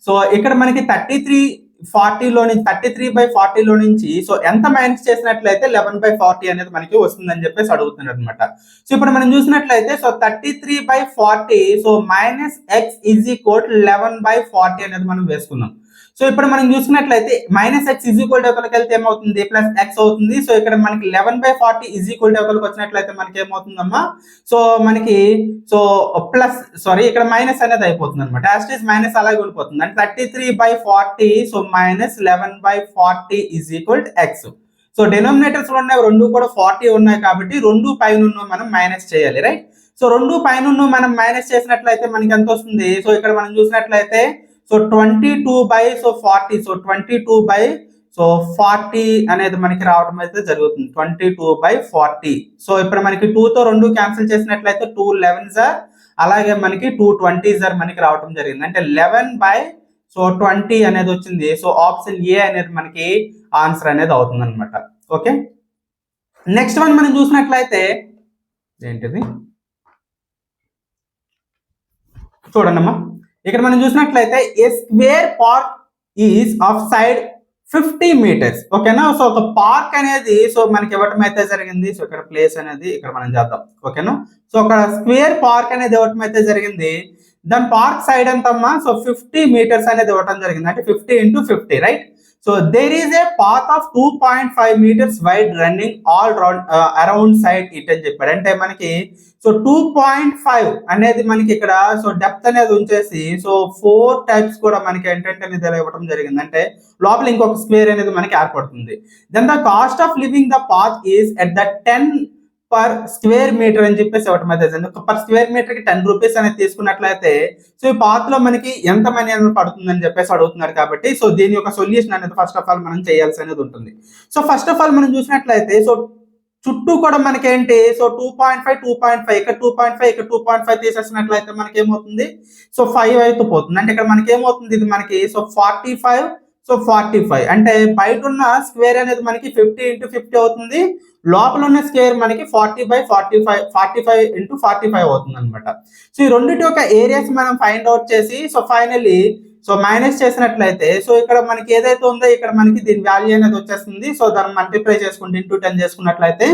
సో ఇక్కడ మనకి 33/40 నుంచి సో ఎంత మైనస్ చేసినట్లయితే 11/40 అనేది మనకి వస్తుందని చెప్పేసి అడుగుతున్నారు అనమాట. సో ఇప్పుడు మనం చూసినట్లయితే so 33/40 so minus X is equal 11/40 అనేది మనం వేసుకుందాం. సో ఇప్పుడు మనం చూసుకున్నట్లయితే minus X is equal to ఒకరికి వెళ్తే ఏమవుతుంది, ప్లస్ ఎక్స్ అవుతుంది. సో ఇక్కడ మనకి 11/40 ఈజ్ ఈక్వల్ టు ఒకరికి వచ్చినట్లయితే మనకి ఏమవుతుందమ్మా, సో మనకి సో ప్లస్ ఇక్కడ మైనస్ అనేది అయిపోతుంది అనమాట. యాస్టీస్ మైనస్ అలాగే ఉండిపోతుంది. అంటే 33/40 so minus 11/40 is equal to X. So denominators లో ఉన్నాయి, రెండు కూడా 40 ఉన్నాయి కాబట్టి రెండు పైన మనం మైనస్ చేయాలి, రైట్. సో రెండు పైన మనం మైనస్ చేసినట్లయితే మనకి ఎంత వస్తుంది, సో ఇక్కడ మనం చూసినట్లయితే సో 22/40, సో 22/40 అనేది మనకి రావడం అయితే జరుగుతుంది. 22/40. సో ఇప్పుడు మనకి 2తో 2 క్యాన్సిల్ చేసినట్లయితే 2 11s అలాగే మనకి 2 20s మనకి రావడం జరిగింది. అంటే 11/20 అనేది వచ్చింది. సో ఆప్షన్ ఏ అనేది మనకి ఆన్సర్ అనేది అవుతుంది అనమాట. ఓకే. నెక్స్ట్ వన్ మనం చూసినట్లయితే ఏంటిది చూడండి అమ్మా. ఇక్కడ మనం చూసినట్లయితే a square park is of side 50 meters, ఓకేనా. సో ఒక పార్క్ అనేది సో మనకి ఇవ్వటం అయితే జరిగింది. సో ఇక్కడ ప్లేస్ అనేది ఇక్కడ మనం చేద్దాం, ఓకేనా. సో అక్కడ స్క్వేర్ పార్క్ అనేది ఇవ్వటం అయితే జరిగింది. దాని పార్క్ సైడ్ ఎంతమ్మా, సో 50 meters అనేది ఇవ్వటం జరిగింది. అంటే 50 into 50, right. So there is a path of 2.5 meters wide running all around side it అని చెప్పాడు. అంటే మనకి సో 2.5 అనేది మనకి ఇక్కడ సో డెప్త్ అనేది ఉంచేసి సో 4 టైప్స్ కూడా మనకి ఏంటంటే అనేది ఇవ్వడం జరిగింది. అంటే లోపల ఇంకొక స్క్వేర్ అనేది మనకి ఏర్పడుతుంది. Then the cost of living the path is at the 10 per square meter అని చెప్పేసి ఇవ్వటం అయితే పర్ స్క్వేర్ మీటర్ కి 10 రూపీస్ అనేది తీసుకున్నట్లయితే సో ఈ పాత్ లో మనకి ఎంత మనీ అనేది పడుతుందని చెప్పేసి అడుగుతున్నారు. కాబట్టి సో దీని యొక్క సొల్యూషన్ అనేది ఫస్ట్ ఆఫ్ ఆల్ మనం చేయాల్సి అనేది ఉంటుంది. సో ఫస్ట్ ఆఫ్ ఆల్ మనం చూసినట్లయితే సో చుట్టూ కూడా మనకి ఏంటి, సో 2.5 ఇక్కడ 2.5 ఇక్కడ 2.5 తీసేసినట్లయితే మనకి ఏమవుతుంది, సో 5 అయితే పోతుంది. అంటే ఇక్కడ మనకి ఏమవుతుంది, ఇది మనకి సో 45 సో 45 అంటే బయట ఉన్న స్క్వేర్ అనేది మనకి 50 into 50 అవుతుంది. లోపల ఉన్న స్క్వేర్ మనకి 45 into 45 అవుతుంది అనమాట. సో ఈ రెండింటి యొక్క ఏరియాస్ మనం ఫైండ్ అవుట్ చేసి సో ఫైనల్లీ సో మైనస్ చేసినట్లయితే సో ఇక్కడ మనకి ఏదైతే ఉందో ఇక్కడ మనకి దీని వాల్యూ అనేది వచ్చేస్తుంది. సో దాన్ని మల్టిప్లై చేసుకుంటే ఇంటూ 10 చేసుకున్నట్లయితే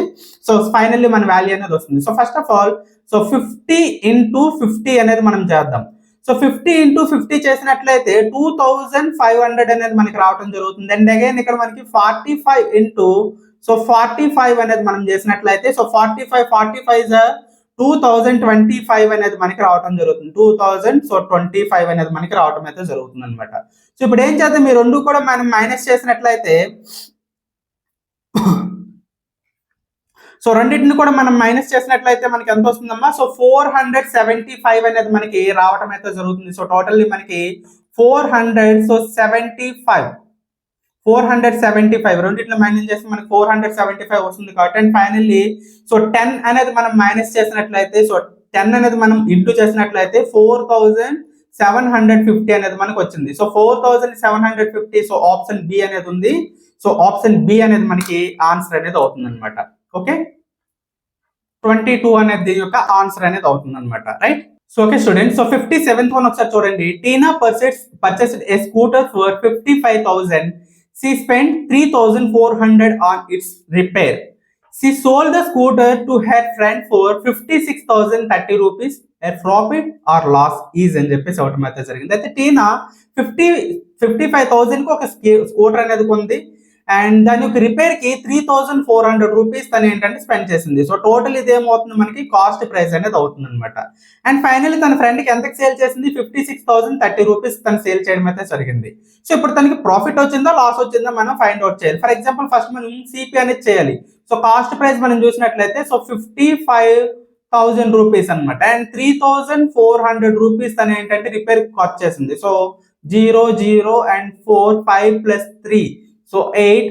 సో ఫైనల్లీ మన వాల్యూ అనేది వస్తుంది. So first of all so 50 into 50 అనేది మనం చేద్దాం. సో 50 ఇంటూ 50 చేసినట్లయితే 2500 అనేది మనకి రావడం జరుగుతుంది. అండ్ అగైన్ ఇక్కడ మనకి 45 ఇంటూ సో 45 అనేది మనం చేసినట్లయితే సో 45 2025 అనేది మనకి రావడం జరుగుతుంది. 2025 అనేది మనకి రావడం అయితే జరుగుతుంది అనమాట. సో ఇప్పుడు ఏం చేద్దాం, ఈ రెండు కూడా మనం మైనస్ చేసినట్లయితే సో రెండింటిని కూడా మనం మైనస్ చేసినట్లయితే మనకి ఎంత వస్తుందమ్మా, సో 475 అనేది మనకి రావడం అయితే జరుగుతుంది. సో టోటల్లీ మనకి 475 రెండింటిని మైనస్ చేస్తే మనకి 475 వస్తుంది కాబట్టి. అండ్ ఫైనల్లీ సో 10 అనేది మనం మైనస్ చేసినట్లయితే సో 10 అనేది మనం ఇంటూ చేసినట్లయితే 4750 అనేది మనకు వచ్చింది. సో 4750 సో ఆప్షన్ బి అనేది ఉంది. సో ఆప్షన్ బి అనేది మనకి ఆన్సర్ అనేది అవుతుంది అనమాట. ఓకే, 22 అనేది దీని యొక్క ఆన్సర్ అనేది అవుతుంది అనమాట. Right. So okay student, so 57th one ఒకసారి చూడండి. టీనా purchased a scooter for 55,000. She spent 3,400 on its repair. She sold the scooter to her friend for 56,030 rupees. A profit or loss is అని చెప్పేసి అవటం అయితే జరిగింది. అయితే టీనా 55,000 కి ఒక స్కూటర్ అనేది కొంది. అండ్ దాని యొక్క రిపేర్ కి 3,400 రూపీస్ తను ఏంటంటే స్పెండ్ చేసింది. సో టోటల్ ఇదేమవుతుంది మనకి కాస్ట్ ప్రైస్ అనేది అవుతుంది అనమాట. అండ్ ఫైనల్లీ తన ఫ్రెండ్ కి ఎంతకి సేల్ చేసింది, 56,030 రూపీస్ తను సేల్ చేయడం అయితే జరిగింది. సో ఇప్పుడు తనకి ప్రాఫిట్ వచ్చిందా లాస్ వచ్చిందా మనం ఫైండ్ అవుట్ చేయాలి. ఫర్ ఎగ్జాంపుల్ ఫస్ట్ మనం సిపి అనేది చేయాలి. సో కాస్ట్ ప్రైస్ మనం చూసినట్లయితే సో 55,000 రూపీస్ అనమాట. అండ్ 3,400 రూపీస్ తను ఏంటంటే రిపేర్ కాస్ట్ చేసింది. So 0 0 and 4 5 plus 3 so 8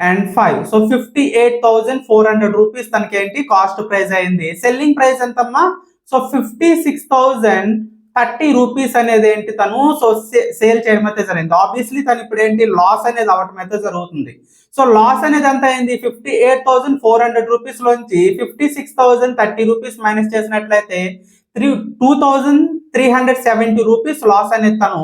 and 5 so 58,400 rupees తనకి ఏంటి కాస్ట్ ప్రైస్ అయింది. సెల్లింగ్ ప్రైస్ ఎంతమ్మా, సో 56,030 రూపీస్ అనేది ఏంటి తను సో సేల్ చేయడం అయితే జరిగింది. ఆబ్వియస్లీ తను ఇప్పుడు ఏంటి లాస్ అనేది అవడం అయితే జరుగుతుంది. సో లాస్ అనేది ఎంత అయింది, 58,400 రూపీస్ లోంచి 56,030 రూపీస్ మైనస్ చేసినట్లయితే 2,370 రూపీస్ లాస్ అనేది తను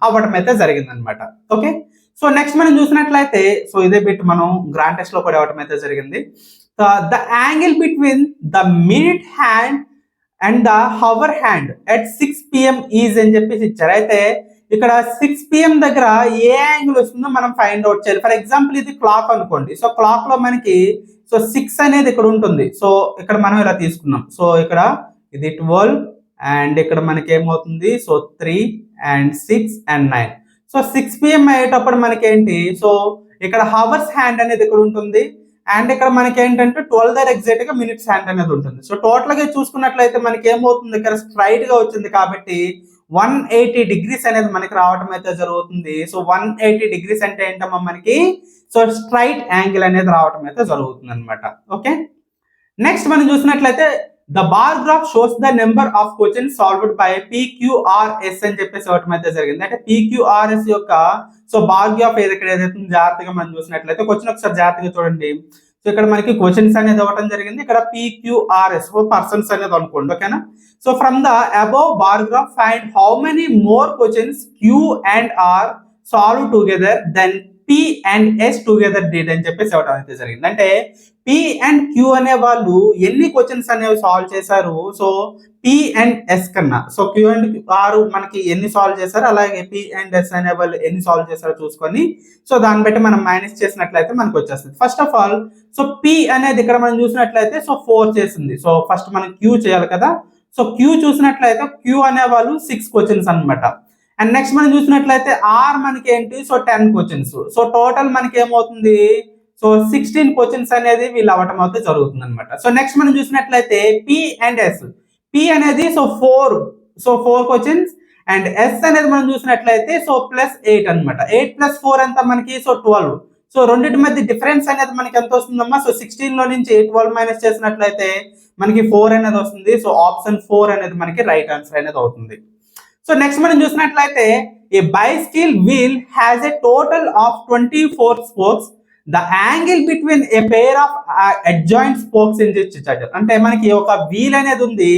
అవ్వడం అయితే జరిగింది అనమాట. ఓకే, సో నెక్స్ట్ మనం చూసినట్లయితే సో ఇదే బిట్ మనం గ్రాండ్ టెస్ట్ లో కూడా ఇవ్వడం అయితే జరిగింది. The angle between the minute hand and the hour hand at 6 PM is అని చెప్పేసి ఇచ్చారు. అయితే ఇక్కడ 6 PM దగ్గర ఏ యాంగిల్ వస్తుందో మనం ఫైండ్ అవుట్ చేయాలి. ఫర్ ఎగ్జాంపుల్ ఇది క్లాక్ అనుకోండి. సో క్లాక్ లో మనకి సో 6 అనేది ఇక్కడ ఉంటుంది. సో ఇక్కడ మనం ఇలా తీసుకున్నాం. సో ఇక్కడ ఇది 12 అండ్ ఇక్కడ మనకి ఏమవుతుంది, so 3 and 6 and 9. So 6 PM అయ్యేటప్పుడు మనకేంటి, సో ఇక్కడ హవర్స్ హ్యాండ్ అనేది ఇక్కడ ఉంటుంది. అండ్ ఇక్కడ మనకి ఏంటంటే 12 దగ్గర ఎగ్జాక్ట్ గా మినిట్స్ హ్యాండ్ అనేది ఉంటుంది. సో టోటల్ గా చూసుకున్నట్లయితే మనకి ఏమవుతుంది, ఇక్కడ స్ట్రైట్ గా వచ్చింది కాబట్టి 180 డిగ్రీస్ అనేది మనకి రావడం అయితే జరుగుతుంది. సో 180 డిగ్రీస్ అంటే ఏంటమ్మా మనకి, సో స్ట్రైట్ యాంగిల్ అనేది రావడం అయితే జరుగుతుంది అనమాట. ఓకే, నెక్స్ట్ మనం చూసినట్లయితే the bar graph shows the number of questions solved by PQRS అని చెప్పేసి ఇవ్వటం అయితే జరిగింది. అంటే PQRS యొక్క సో బార్ గ్రాఫ్ ఏదైతే జాగ్రత్తగా మనం చూసినట్లయితే క్వశ్చన్ ఒకసారి జాగ్రత్తగా చూడండి. సో ఇక్కడ మనకి క్వశ్చన్స్ అనేది ఇవ్వటం జరిగింది. ఇక్కడ PQRS పర్సన్స్ అనేది అనుకోండి. ఓకేనా, so from the above bar graph find how many more questions Q and R solve together then P and S together did అని చెప్పేసి ఇవ్వడం అయితే జరిగింది. అంటే P and Q అనే వాళ్ళు ఎన్ని క్వశ్చన్స్ అనేవి సాల్వ్ చేశారు, సో P and S కన్నా. సో Q and R మనకి ఎన్ని సాల్వ్ చేశారు, అలాగే P and S అనే వాళ్ళు ఎన్ని సాల్వ్ చేశారో చూసుకొని సో దాన్ని బట్టి మనం మైనస్ చేసినట్లయితే మనకు వచ్చేస్తుంది. First of all so P అనేది ఇక్కడ మనం చూసినట్లయితే సో 4 చేసింది. సో ఫస్ట్ మనం Q చేయాలి కదా. సో Q చూసినట్లయితే Q అనే వాళ్ళు 6 క్వశ్చన్స్ అనమాట. అండ్ నెక్స్ట్ మనం చూసినట్లయితే R మనకి ఏంటి, సో 10 క్వశ్చన్స్. సో టోటల్ మనకి ఏమవుతుంది, సో 16 క్వశ్చన్స్ అనేది వీళ్ళు అవ్వటం అయితే జరుగుతుంది అనమాట. సో నెక్స్ట్ మనం చూసినట్లయితే P and S. P అనేది సో 4 క్వశ్చన్స్ అండ్ S అనేది మనం చూసినట్లయితే సో +8 అనమాట. 8 + 4 ఎంత మనకి, సో 12. సో రెండింటి మధ్య డిఫరెన్స్ అనేది మనకి ఎంత వస్తుందమ్మా, సో 16 లో నుంచి 12 మైనస్ చేసినట్లయితే మనకి 4 అనేది వస్తుంది. సో ఆప్షన్ 4 అనేది మనకి రైట్ ఆన్సర్ అనేది అవుతుంది. సో నెక్స్ట్ మనం చూసినట్లయితే a bicycle wheel has a total of 24 spokes. The angle between a pair of adjacent spokes in this chart. అంటే మనకి ఒక వీల్ అనేది ఉంది.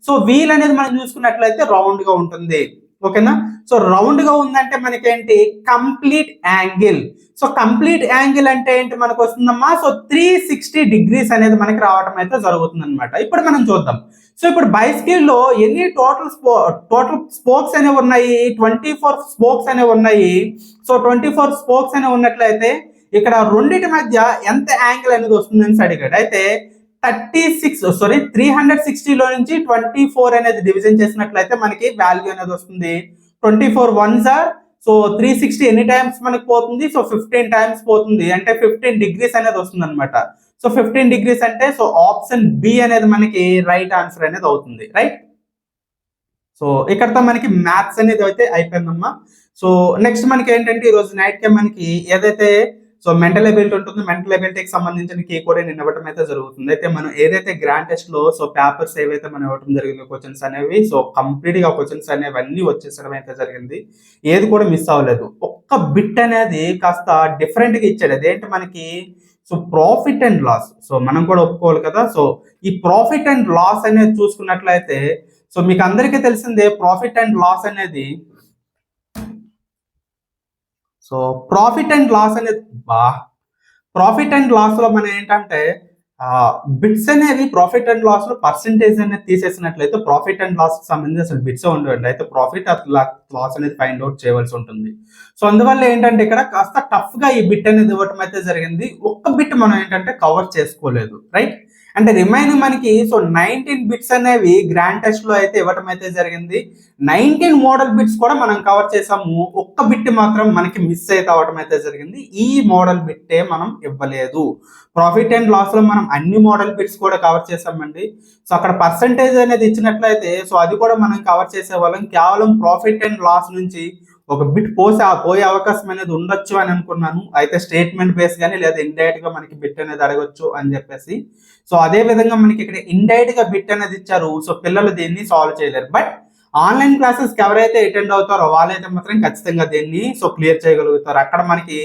సో వీల్ అనేది మనం చూసుకున్నట్లయితే రౌండ్ గా ఉంటుంది. ఓకేనా. సో రౌండ్ గా ఉందంటే మనకేంటి complete angle. So complete angle అంటే ఏంటి మనకు వస్తుందమ్మా, సో 360 డిగ్రీస్ అనేది మనకి రావటం అయితే జరుగుతుంది అనమాట. ఇప్పుడు మనం చూద్దాం. సో ఇప్పుడు బైసికిల్ లో ఎన్ని టోటల్ స్పోక్స్ అనేవి ఉన్నాయి, 24 స్పోక్స్ అనేవి ఉన్నాయి. సో 24 స్పోక్స్ అనేవి ఉన్నట్లయితే ఇక్కడ రెండింటి మధ్య ఎంత యాంగిల్ అనేది వస్తుందని అడిగాడు. అయితే 360లో నుంచి 24 అనేది డివిజన్ చేసినట్లయితే మనకి వాల్యూ అనేది వస్తుంది 24 1s ఆర్. సో 360 ఎన్ని టైమ్స్ మనకి పోతుంది, సో 15 టైమ్స్ పోతుంది, అంటే 15 డిగ్రీస్ అనేది వస్తుంది అనమాట. సో 15 డిగ్రీస్ అంటే సో ఆప్షన్ బి అనేది మనకి రైట్ ఆన్సర్ అనేది అవుతుంది, రైట్. సో ఇక్కడతో మనకి మ్యాథ్స్ అనేది అయితే అయిపోయిందమ్మా. సో నెక్స్ట్ మనకి ఏంటంటే ఈ రోజు నైట్ కి మనకి ఏదైతే సో మెంటల్ ఎబిలిటీ ఉంటుంది, మెంటల్ ఎబిలిటీకి సంబంధించిన కీ కూడా నేను ఇవ్వడం అయితే జరుగుతుంది. అయితే మనం ఏదైతే గ్రాండ్ టెస్ట్ లో సో పేపర్స్ ఏవైతే మనం ఇవ్వడం జరిగిందో క్వశ్చన్స్ అనేవి, సో కంప్లీట్ గా క్వశ్చన్స్ అనేవి అన్ని వచ్చేసడం అయితే జరిగింది. ఏది కూడా మిస్ అవ్వలేదు. ఒక్క బిట్ అనేది కాస్త డిఫరెంట్ గా ఇచ్చాడు. అదేంటి మనకి, so profit and loss. So మనం కూడా ఒప్పుకోవాలి కదా. సో ఈ ప్రాఫిట్ అండ్ లాస్ అనేది చూసుకున్నట్లయితే సో మీకు అందరికీ తెలిసిందే ప్రాఫిట్ అండ్ లాస్ అనేది. సో ప్రాఫిట్ అండ్ లాస్ అనేది ప్రాఫిట్ అండ్ లాస్ లో మనం ఏంటంటే బిట్స్ అనేవి ప్రాఫిట్ అండ్ లాస్ లో పర్సెంటేజ్ అనేది తీసేసినట్లయితే ప్రాఫిట్ అండ్ లాస్ కి సంబంధించి అసలు బిట్స్ ఉండవండి. అయితే ప్రాఫిట్ లాస్ అనేది ఫైండ్ అవుట్ చేయవలసి ఉంటుంది. సో అందువల్ల ఏంటంటే ఇక్కడ కాస్త టఫ్ గా ఈ బిట్ అనేది ఇవ్వటం అయితే జరిగింది. ఒక్క బిట్ మనం ఏంటంటే కవర్ చేసుకోలేదు, రైట్. అంటే రిమైనింగ్ మనకి సో 19 బిట్స్ అనేవి గ్రాండ్ టెస్ట్ లో అయితే ఇవ్వటం అయితే జరిగింది. 19 మోడల్ బిట్స్ కూడా మనం కవర్ చేసాము. ఒక్క బిట్ మాత్రం మనకి మిస్ అయితే అవటం అయితే జరిగింది. ఈ మోడల్ బిట్టే మనం ఇవ్వలేదు. ప్రాఫిట్ అండ్ లాస్ లో మనం అన్ని మోడల్ బిట్స్ కూడా కవర్ చేసామండి. సో అక్కడ పర్సంటేజ్ అనేది ఇచ్చినట్లయితే సో అది కూడా మనం కవర్ చేసేవాళ్ళం. కేవలం ప్రాఫిట్ అండ్ లాస్ నుంచి ఒక బిట్ పోయే అవకాశం అనేది ఉండొచ్చు అని అనుకున్నాను. అయితే స్టేట్మెంట్ బేస్ కానీ లేదా ఇండైరెక్ట్ గా మనకి బిట్ అనేది అడగొచ్చు అని చెప్పేసి. సో అదే విధంగా మనకి ఇక్కడ ఇండైరెక్ట్ గా బిట్ అనేది ఇచ్చారు. సో పిల్లలు దీన్ని సాల్వ్ చేయలేరు. బట్ ఆన్లైన్ క్లాసెస్ ఎవరైతే అటెండ్ అవుతారో వాళ్ళైతే మాత్రం ఖచ్చితంగా దీన్ని సో క్లియర్ చేయగలుగుతారు. అక్కడ మనకి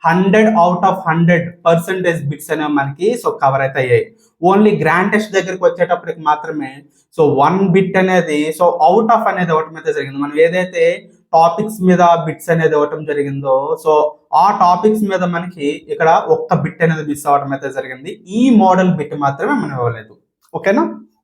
100 out of 100% బిట్స్ అనేవి మనకి సో కవర్ అయితే అయ్యాయి. ఓన్లీ గ్రాండ్ టెస్ట్ దగ్గరికి వచ్చేటప్పటికి మాత్రమే సో 1 బిట్ అనేది సో అవుట్ ఆఫ్ అనేది ఇవ్వటం అయితే జరిగింది. మనం ఏదైతే టాపిక్స్ మీద బిట్స్ అనేది ఇవ్వటం జరిగిందో సో ఆ టాపిక్స్ మీద మనకి ఇక్కడ ఒక్క బిట్ అనేది మిస్ అవ్వడం అయితే జరిగింది. ఈ మోడల్ బిట్ మాత్రమే మనం ఇవ్వలేదు, ఓకేనా.